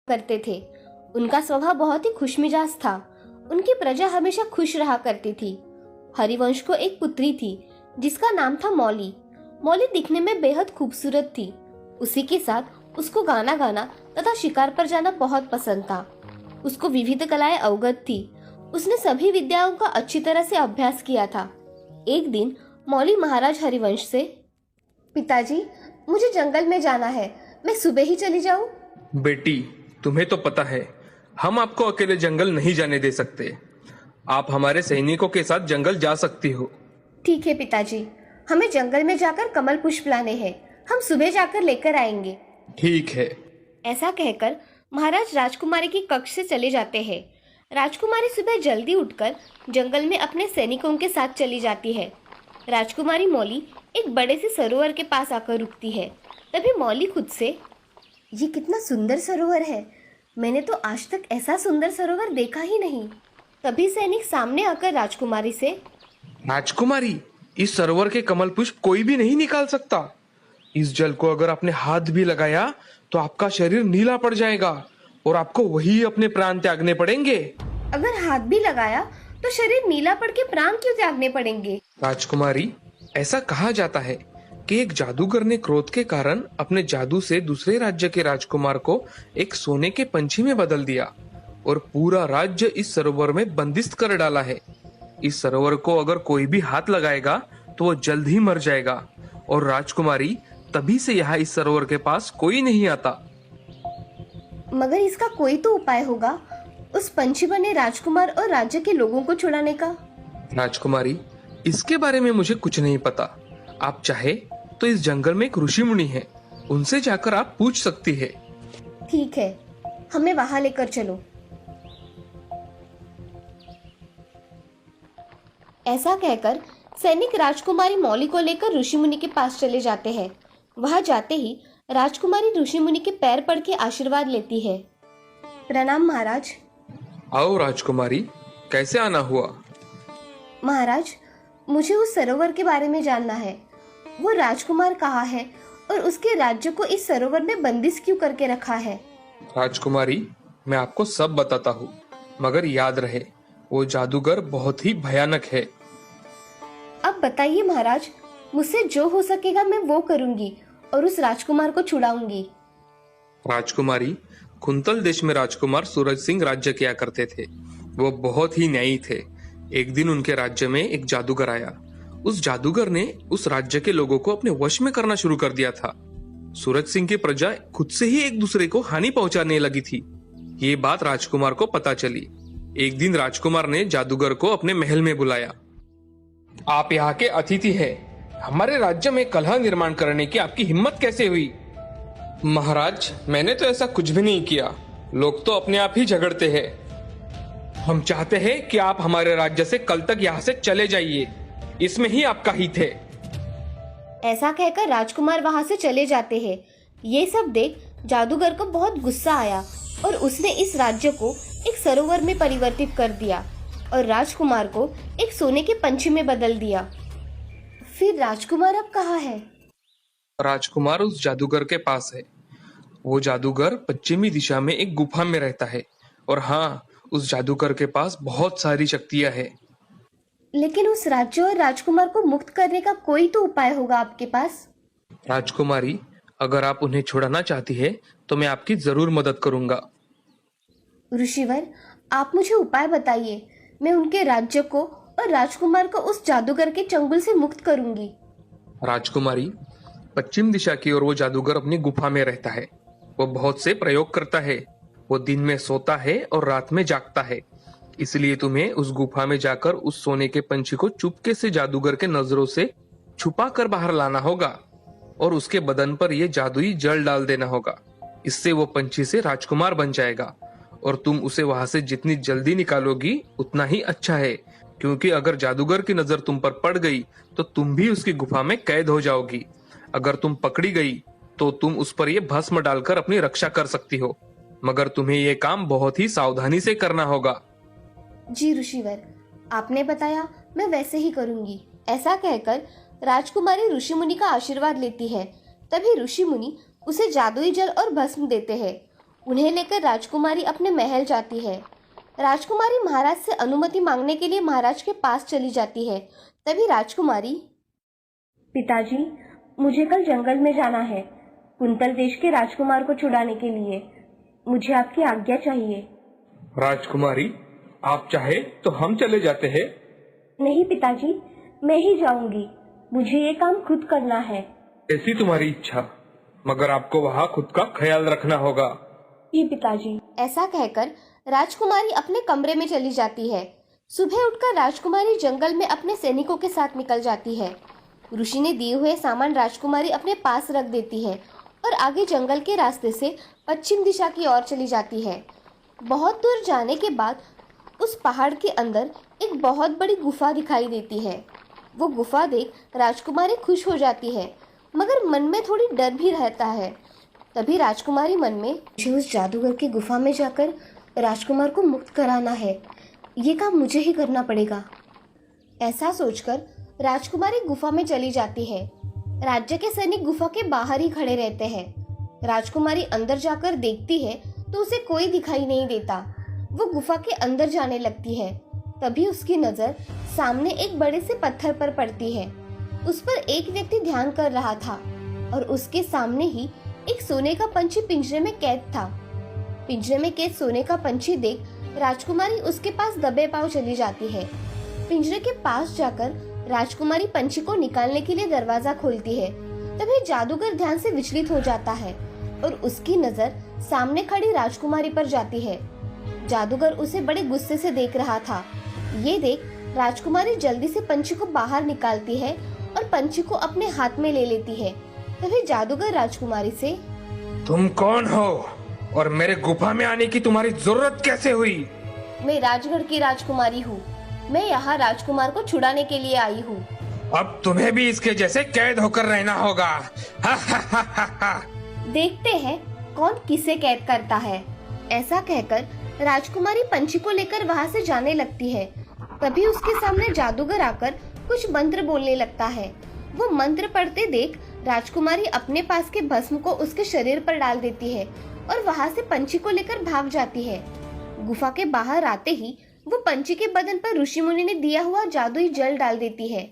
करते थे। उनका स्वभाव बहुत ही खुशमिजाज था। उनकी प्रजा हमेशा खुश रहा करती थी। हरिवंश को एक पुत्री थी जिसका नाम था मौली। मौली दिखने में बेहद खूबसूरत थी। उसी के साथ उसको गाना गाना तथा शिकार पर जाना बहुत पसंद था। उसको विविध कलाएं अवगत थी। उसने सभी विद्याओं का अच्छी तरह से अभ्यास किया था। एक दिन मौली महाराज हरिवंश से, पिताजी, मुझे जंगल में जाना है, मैं सुबह ही चली जाऊं? बेटी, तुम्हें तो पता है हम आपको अकेले जंगल नहीं जाने दे सकते। आप हमारे सैनिकों के साथ जंगल जा सकती हो। ठीक है पिताजी, हमें जंगल में जाकर कमल पुष्प लाने हैं। हम सुबह जाकर लेकर आएंगे। ठीक है। ऐसा कहकर महाराज राजकुमारी की कक्ष से चले जाते हैं। राजकुमारी सुबह जल्दी उठकर जंगल में अपने सैनिकों के साथ चली जाती है। राजकुमारी मौली एक बड़े से सरोवर के पास आकर रुकती है। तभी मौली खुद से, ये कितना सुंदर सरोवर है, मैंने तो आज तक ऐसा सुंदर सरोवर देखा ही नहीं। तभी सैनिक सामने आकर राजकुमारी से, राजकुमारी, इस सरोवर के कमल पुष्प कोई भी नहीं निकाल सकता। इस जल को अगर आपने हाथ भी लगाया तो आपका शरीर नीला पड़ जाएगा और आपको वही अपने प्राण त्यागने पड़ेंगे। अगर हाथ भी लगाया तो शरीर नीला पड़ के प्राण क्यों त्यागने पड़ेंगे? राजकुमारी, ऐसा कहा जाता है कि एक जादूगर ने क्रोध के कारण अपने जादू से दूसरे राज्य के राजकुमार को एक सोने के पंछी में बदल दिया और पूरा राज्य इस सरोवर में बंदिस्त कर डाला है। इस सरोवर को अगर कोई भी हाथ लगाएगा तो वो जल्द ही मर जाएगा और राजकुमारी, तभी से यहाँ इस सरोवर के पास कोई नहीं आता। मगर इसका कोई तो उपाय होगा, उस पंछी बने राजकुमार और राज्य के लोगों को छुड़ाने का। राजकुमारी, इसके बारे में मुझे कुछ नहीं पता। आप चाहे तो इस जंगल में एक ऋषि मुनि है, उनसे जाकर आप पूछ सकती है। ठीक है, हमें वहां लेकर चलो। ऐसा कहकर सैनिक राजकुमारी मौली को लेकर ऋषि मुनि के पास चले जाते हैं। वहां जाते ही राजकुमारी ऋषि मुनि के पैर पड़ के आशीर्वाद लेती है। प्रणाम महाराज। आओ राजकुमारी, कैसे आना हुआ? महाराज, मुझे उस सरोवर के बारे में जानना है। वो राजकुमार कहाँ है और उसके राज्य को इस सरोवर में बंदिश क्यों करके रखा है? राजकुमारी, मैं आपको सब बताता हूँ, मगर याद रहे वो जादूगर बहुत ही भयानक है। अब बताइए महाराज, मुझसे जो हो सकेगा मैं वो करूंगी और उस राजकुमार को छुड़ाऊंगी। राजकुमारी, कुंतल देश में राजकुमार सूरज सिंह राज्य किया करते थे। वो बहुत ही न्यायी थे। एक दिन उनके राज्य में एक जादूगर आया। उस जादूगर ने उस राज्य के लोगों को अपने वश में करना शुरू कर दिया था। सूरज सिंह की प्रजा खुद से ही एक दूसरे को हानि पहुंचाने लगी थी। ये बात राजकुमार को पता चली। एक दिन राजकुमार ने जादूगर को अपने महल में बुलाया। आप यहाँ के अतिथि हैं। हमारे राज्य में कलह निर्माण करने की आपकी हिम्मत कैसे हुई? महाराज, मैंने तो ऐसा कुछ भी नहीं किया। लोग तो अपने आप ही झगड़ते हैं। हम चाहते हैं कि आप हमारे राज्य से कल तक यहाँ से चले जाइए। इसमें ही आपका हित है। ऐसा कहकर राजकुमार वहां से चले जाते हैं। ये सब देख जादूगर को बहुत गुस्सा आया और उसने इस राज्य को एक सरोवर में परिवर्तित कर दिया और राजकुमार को एक सोने के पंछी में बदल दिया। फिर राजकुमार अब कहाँ है? राजकुमार उस जादूगर के पास है। वो जादूगर पश्चिमी दिशा में एक गुफा में रहता है और हाँ, उस जादूगर के पास बहुत सारी शक्तियां हैं। लेकिन उस राज्य और राजकुमार को मुक्त करने का कोई तो उपाय होगा आपके पास। राजकुमारी, अगर आप उन्हें छुड़ाना चाहती है तो मैं आपकी जरूर मदद करूंगा। ऋषिवर, आप मुझे उपाय बताइए। मैं उनके राज्य को और राजकुमार को उस जादूगर के चंगुल से मुक्त करूंगी। राजकुमारी, पश्चिम दिशा की ओर वो जादूगर अपनी गुफा में रहता है। वो बहुत से प्रयोग करता है। वो दिन में सोता है और रात में जागता है। इसलिए तुम्हें उस गुफा में जाकर उस सोने के पंछी को चुपके से जादूगर के नजरों से छुपा कर बाहर लाना होगा और उसके बदन पर यह जादुई जल डाल देना होगा। इससे वो पंछी से राजकुमार बन जाएगा और तुम उसे वहां से जितनी जल्दी निकालोगी उतना ही अच्छा है, क्योंकि अगर जादूगर की नजर तुम पर पड़ गई तो तुम भी उसकी गुफा में कैद हो जाओगी। अगर तुम पकड़ी गई तो तुम उस पर यह भस्म डालकर अपनी रक्षा कर सकती हो, मगर तुम्हें यह काम बहुत ही सावधानी से करना होगा। जी ऋषिवर, आपने बताया, मैं वैसे ही करूंगी। ऐसा कहकर राजकुमारी ऋषि मुनि का आशीर्वाद लेती है। तभी ऋषि मुनि उसे जादुई जल और भस्म देते हैं उन्हें लेकर राजकुमारी अपने महल जाती है। राजकुमारी महाराज से अनुमति मांगने के लिए महाराज के पास चली जाती है। तभी राजकुमारी, पिताजी, मुझे कल जंगल में जाना है, कुंतल देश के राजकुमार को छुड़ाने के लिए। मुझे आपकी आज्ञा चाहिए। राजकुमारी, आप चाहे तो हम चले जाते हैं। नहीं पिताजी, मैं ही जाऊंगी। मुझे ये काम खुद करना है। ऐसी तुम्हारी इच्छा, मगर आपको वहाँ खुद का ख्याल रखना होगा। जी पिताजी। ऐसा कहकर राजकुमारी अपने कमरे में चली जाती है। सुबह उठकर राजकुमारी जंगल में अपने सैनिकों के साथ निकल जाती है। ऋषि ने दिए हुए सामान राजकुमारी अपने पास रख देती है और आगे जंगल के रास्ते से पश्चिम दिशा की ओर चली जाती है। बहुत दूर जाने के बाद उस पहाड़ के अंदर एक बहुत बड़ी गुफा दिखाई देती है। वो गुफा देख राजकुमारी खुश हो जाती है, मगर मन में थोड़ी डर भी रहता है। तभी राजकुमारी मन में, मुझे उस जादूगर की गुफा में जाकर राजकुमार को मुक्त कराना है, ये काम मुझे ही करना पड़ेगा। ऐसा सोचकर राजकुमारी गुफा में चली जाती है। राज्य के सैनिक गुफा के बाहर ही खड़े रहते हैं। राजकुमारी अंदर जाकर देखती है तो उसे कोई दिखाई नहीं देता। वो गुफा के अंदर जाने लगती है। तभी उसकी नजर सामने एक बड़े से पत्थर पर पड़ती है। उस पर एक व्यक्ति ध्यान कर रहा था और उसके सामने ही एक सोने का पंछी पिंजरे में कैद था। पिंजरे में कैद सोने का पंछी देख राजकुमारी उसके पास दबे पांव चली जाती है। पिंजरे के पास जाकर राजकुमारी पंछी को निकालने के लिए दरवाजा खोलती है। तभी जादूगर ध्यान से विचलित हो जाता है और उसकी नजर सामने खड़ी राजकुमारी पर जाती है। जादूगर उसे बड़े गुस्से से देख रहा था। ये देख राजकुमारी जल्दी से पंछी को बाहर निकालती है और पंछी को अपने हाथ में ले लेती है। तभी जादूगर राजकुमारी से, तुम कौन हो और मेरे गुफा में आने की तुम्हारी जरूरत कैसे हुई? मैं राजगढ़ की राजकुमारी हूँ। मैं यहाँ राजकुमार को छुड़ाने के लिए आई हूँ। अब तुम्हें भी इसके जैसे कैद होकर रहना होगा। देखते हैं कौन किसे कैद करता है। ऐसा कहकर राजकुमारी पंछी को लेकर वहाँ से जाने लगती है। तभी उसके सामने जादूगर आकर कुछ मंत्र बोलने लगता है। वो मंत्र पढ़ते देख राजकुमारी अपने पास के भस्म को उसके शरीर पर डाल देती है और वहाँ से पंछी को लेकर भाग जाती है। गुफा के बाहर आते ही वो पंछी के बदन पर ऋषि मुनि ने दिया हुआ जादुई जल डाल देती है।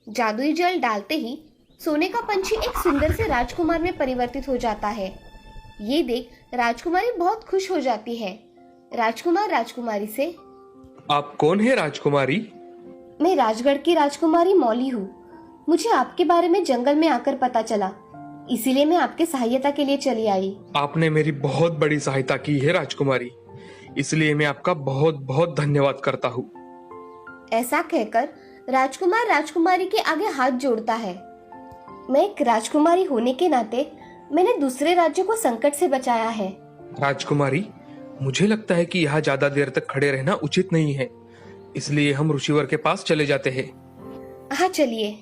जादुई जल डालते ही सोने का पंछी एक सुंदर से राजकुमार में परिवर्तित हो जाता है। ये देख राजकुमारी बहुत खुश हो जाती है। राजकुमार राजकुमारी से, आप कौन है राजकुमारी? मैं राजगढ़ की राजकुमारी मौली हूँ। मुझे आपके बारे में जंगल में आकर पता चला, इसीलिए मैं आपके सहायता के लिए चली आई। आपने मेरी बहुत बड़ी सहायता की है राजकुमारी, इसलिए मैं आपका बहुत बहुत धन्यवाद करता हूँ। ऐसा कहकर राजकुमार राजकुमारी के आगे हाथ जोड़ता है। मैं एक राजकुमारी होने के नाते मैंने दूसरे राज्य को संकट से बचाया है। राजकुमारी, मुझे लगता है कि यहाँ ज्यादा देर तक खड़े रहना उचित नहीं है, इसलिए हम ऋषिवर के पास चले जाते हैं। हाँ चलिए।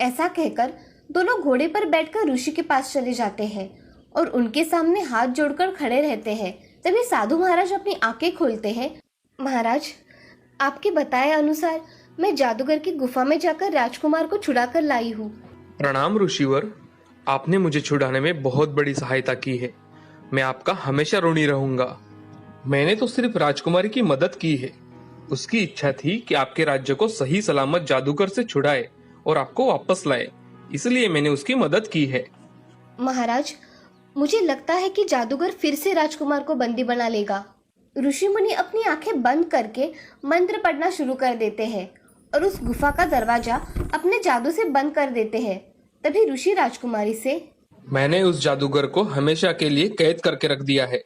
ऐसा कहकर दोनों घोड़े पर बैठकर ऋषि के पास चले जाते हैं और उनके सामने हाथ जोड़कर खड़े रहते हैं। तभी साधु महाराज अपनी आंखें खोलते हैं। महाराज, आपके बताए अनुसार मैं जादूगर की गुफा में जाकर राजकुमार को छुड़ा कर लाई हूँ। प्रणाम ऋषिवर, आपने मुझे छुड़ाने में बहुत बड़ी सहायता की है। मैं आपका हमेशा ऋणी रहूंगा। मैंने तो सिर्फ राजकुमारी की मदद की है। उसकी इच्छा थी कि आपके राज्य को सही सलामत जादूगर से छुड़ाए और आपको वापस लाए, इसलिए मैंने उसकी मदद की है। महाराज, मुझे लगता है कि जादूगर फिर से राजकुमार को बंदी बना लेगा। ऋषि मुनि अपनी आंखें बंद करके मंत्र पढ़ना शुरू कर देते हैं और उस गुफा का दरवाजा अपने जादू से बंद कर देते हैं। तभी ऋषि राजकुमारी से, मैंने उस जादूगर को हमेशा के लिए कैद करके रख दिया है।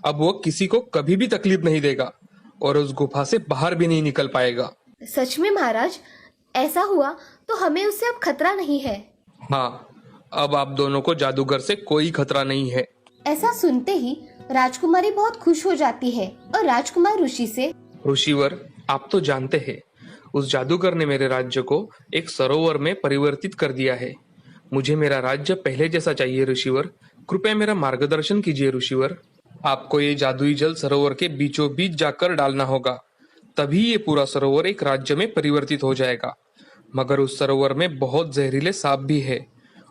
अब वो किसी को कभी भी तकलीफ नहीं देगा और उस गुफा से बाहर भी नहीं निकल पाएगा। सच में महाराज? ऐसा हुआ तो हमें उससे अब खतरा नहीं है। हाँ, अब आप दोनों को जादूगर से कोई खतरा नहीं है। ऐसा सुनते ही राजकुमारी बहुत खुश हो जाती है और राजकुमार ऋषि से, ऋषिवर, आप तो जानते हैं उस जादूगर ने मेरे राज्य को एक सरोवर में परिवर्तित कर दिया है। मुझे मेरा राज्य पहले जैसा चाहिए ऋषिवर। कृपया मेरा मार्गदर्शन कीजिए ऋषिवर। आपको ये जादुई जल सरोवर के बीचों बीच जाकर डालना होगा, तभी ये पूरा सरोवर एक राज्य में परिवर्तित हो जाएगा। मगर उस सरोवर में बहुत जहरीले सांप भी है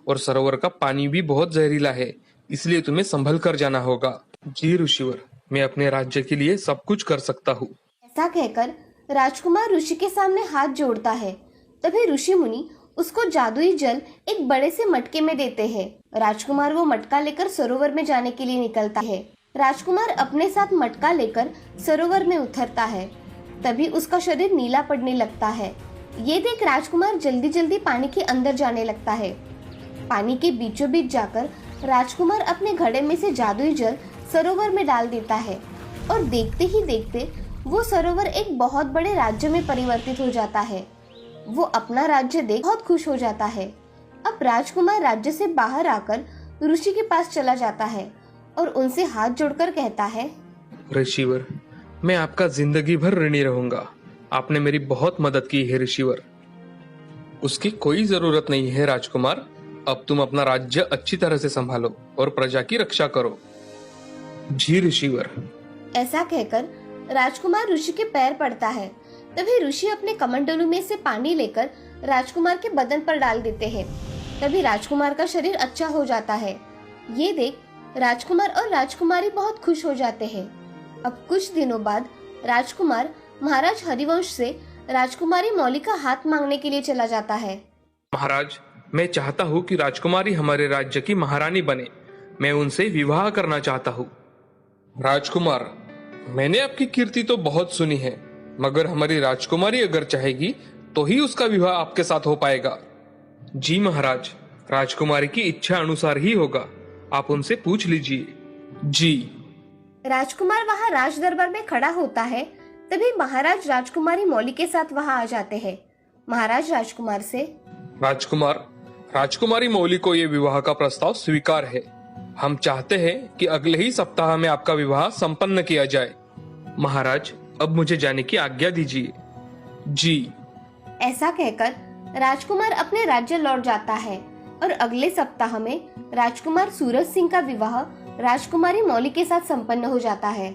और सरोवर का पानी भी बहुत जहरीला है, इसलिए तुम्हें संभल कर जाना होगा। जी ऋषिवर, मैं अपने राज्य के लिए सब कुछ कर सकता हूँ। ऐसा कहकर राजकुमार ऋषि के सामने हाथ जोड़ता है। तभी ऋषि मुनि उसको जादुई जल एक बड़े से मटके में देते हैं। राजकुमार वो मटका लेकर सरोवर में जाने के लिए निकलता है। राजकुमार अपने साथ मटका लेकर सरोवर में उतरता है। तभी उसका शरीर नीला पड़ने लगता है। ये देख राजकुमार जल्दी जल्दी पानी के अंदर जाने लगता है। पानी के बीचों बीच जाकर राजकुमार अपने घड़े में से जादुई जल सरोवर में डाल देता है और देखते ही देखते वो सरोवर एक बहुत बड़े राज्य में परिवर्तित हो जाता है। वो अपना राज्य देख बहुत खुश हो जाता है। अब राजकुमार राज्य से बाहर आकर ऋषि के पास चला जाता है और उनसे हाथ जोड़कर कहता है, ऋषिवर, मैं आपका जिंदगी भर ऋणी रहूंगा। आपने मेरी बहुत मदद की है ऋषिवर। उसकी कोई जरूरत नहीं है राजकुमार। अब तुम अपना राज्य अच्छी तरह से संभालो और प्रजा की रक्षा करो। जी ऋषिवर। ऐसा कहकर राजकुमार ऋषि के पैर पड़ता है। तभी ऋषि अपने कमंडलू में से पानी लेकर राजकुमार के बदन पर डाल देते हैं। तभी राजकुमार का शरीर अच्छा हो जाता है। ये देख राजकुमार और राजकुमारी बहुत खुश हो जाते हैं। अब कुछ दिनों बाद राजकुमार महाराज हरिवंश से राजकुमारी मौली का हाथ मांगने के लिए चला जाता है। महाराज, मैं चाहता हूँ कि राजकुमारी हमारे राज्य की महारानी बने। मैं उनसे विवाह करना चाहता हूँ। राजकुमार, मैंने आपकी कीर्ति तो बहुत सुनी है, मगर हमारी राजकुमारी अगर चाहेगी तो ही उसका विवाह आपके साथ हो पाएगा। जी महाराज, राजकुमारी की इच्छा अनुसार ही होगा। आप उनसे पूछ लीजिए। जी। राजकुमार वहाँ राज दरबार में खड़ा होता है। तभी महाराज राजकुमारी मौली के साथ वहाँ आ जाते हैं। महाराज राजकुमार से, राजकुमार, राजकुमारी मौली को ये विवाह का प्रस्ताव स्वीकार है। हम चाहते हैं कि अगले ही सप्ताह में आपका विवाह संपन्न किया जाए। महाराज, अब मुझे जाने की आज्ञा दीजिए। जी। ऐसा कहकर राजकुमार अपने राज्य लौट जाता है और अगले सप्ताह में राजकुमार सूरज सिंह का विवाह राजकुमारी मौली के साथ संपन्न हो जाता है।